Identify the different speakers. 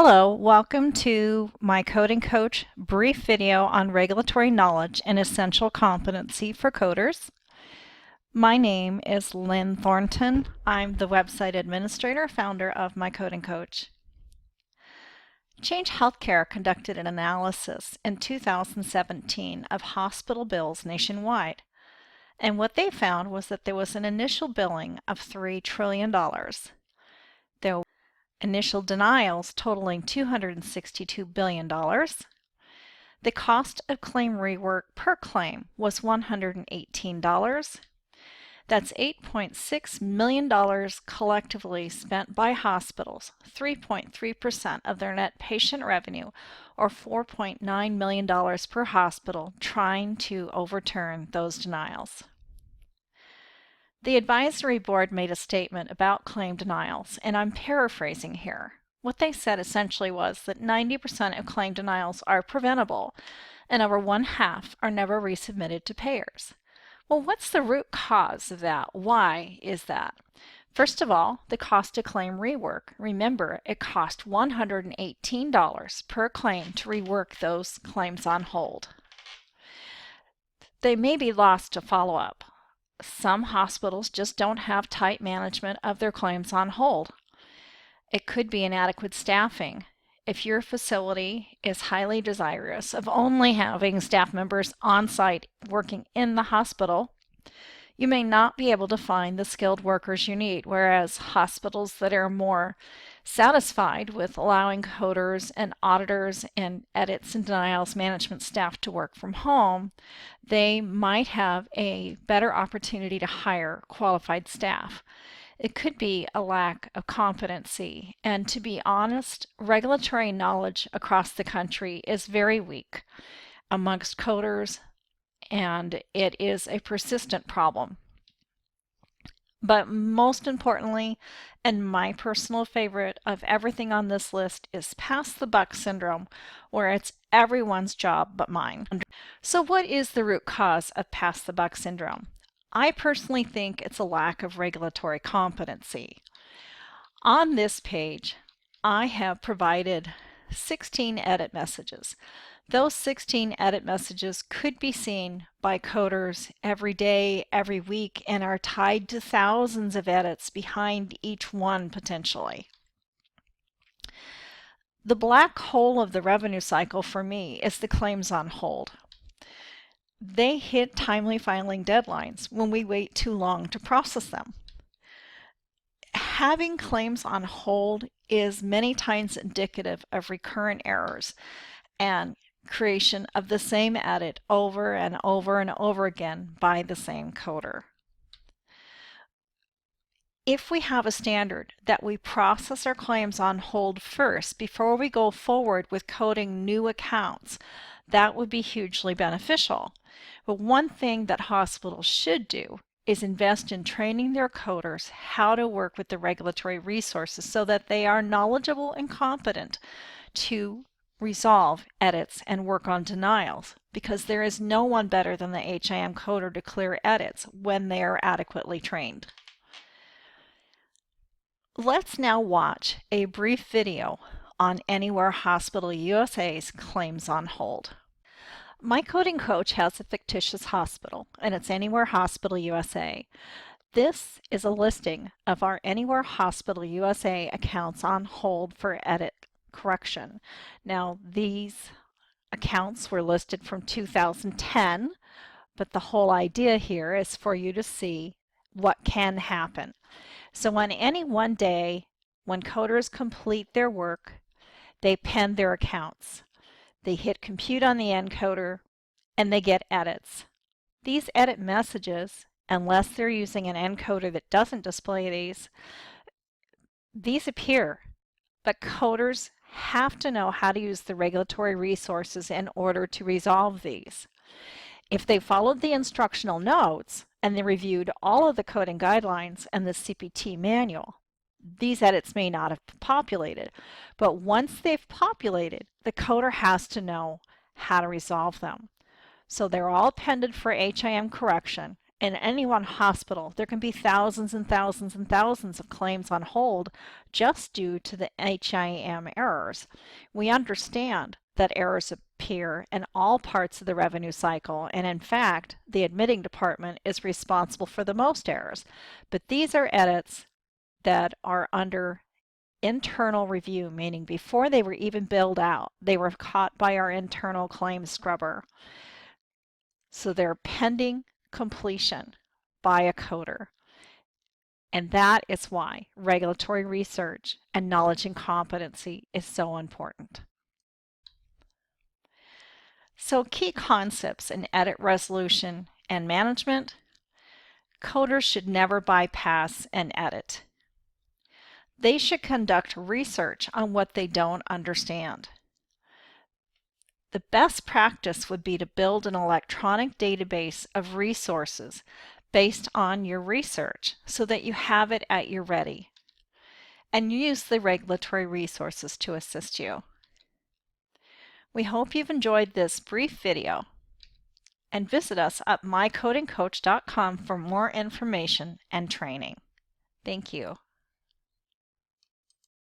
Speaker 1: Hello, welcome to my Coding Coach brief video on regulatory knowledge and essential competency for coders. My name is Lynn Thornton. I'm the website administrator, founder of my Coding Coach. Change Healthcare conducted an analysis in 2017 of hospital bills nationwide. And what they found was that there was an initial billing of $3 trillion. There initial denials totaling $262 billion. The cost of claim rework per claim was $118. That's $8.6 million collectively spent by hospitals, 3.3% of their net patient revenue, or $4.9 million per hospital, trying to overturn those denials. The advisory board made a statement about claim denials, and I'm paraphrasing here. What they said essentially was that 90% of claim denials are preventable, and over one-half are never resubmitted to payers. Well, what's the root cause of that? Why is that? First of all, the cost of claim rework. Remember, it cost $118 per claim to rework those claims on hold. They may be lost to follow-up. Some hospitals just don't have tight management of their claims on hold. It could be inadequate staffing. If your facility is highly desirous of only having staff members on site working in the hospital, you may not be able to find the skilled workers you need, whereas hospitals that are more satisfied with allowing coders and auditors and edits and denials management staff to work from home, they might have a better opportunity to hire qualified staff. It could be a lack of competency, and to be honest, regulatory knowledge across the country is very weak amongst coders, and it is a persistent problem. But most importantly, and my personal favorite of everything on this list, is pass the buck syndrome, where it's everyone's job but mine. So what is the root cause of pass the buck syndrome? I personally think it's a lack of regulatory competency. On this page, I have provided 16 edit messages. Those 16 edit messages could be seen by coders every day, every week, and are tied to thousands of edits behind each one potentially. The black hole of the revenue cycle for me is the claims on hold. They hit timely filing deadlines when we wait too long to process them. Having claims on hold is many times indicative of recurrent errors and creation of the same edit over and over and over again by the same coder. If we have a standard that we process our claims on hold first before we go forward with coding new accounts, that would be hugely beneficial. But one thing that hospitals should do is invest in training their coders how to work with the regulatory resources so that they are knowledgeable and competent to resolve edits and work on denials, because there is no one better than the HIM coder to clear edits when they are adequately trained. Let's now watch a brief video on Anywhere Hospital USA's claims on hold. My coding coach has a fictitious hospital, and it's Anywhere Hospital USA. This is a listing of our Anywhere Hospital USA accounts on hold for edit correction. Now, these accounts were listed from 2010, but the whole idea here is for you to see what can happen. So on any one day, when coders complete their work, they pen their accounts. They hit compute on the encoder, and they get edits. These edit messages, unless they're using an encoder that doesn't display these appear, but coders have to know how to use the regulatory resources in order to resolve these. If they followed the instructional notes and they reviewed all of the coding guidelines and the CPT manual, these edits may not have populated. But once they've populated, the coder has to know how to resolve them. So they're all appended for HIM correction, in any one hospital, there can be thousands and thousands and thousands of claims on hold just due to the HIM errors. We understand that errors appear in all parts of the revenue cycle, and in fact, the admitting department is responsible for the most errors. But these are edits that are under internal review, meaning before they were even billed out, they were caught by our internal claims scrubber. So they're pending completion by a coder. And that is why regulatory research and knowledge and competency is so important. So key concepts in edit resolution and management. Coders should never bypass an edit. They should conduct research on what they don't understand. The best practice would be to build an electronic database of resources based on your research so that you have it at your ready, and use the regulatory resources to assist you. We hope you've enjoyed this brief video, and visit us at mycodingcoach.com for more information and training. Thank you.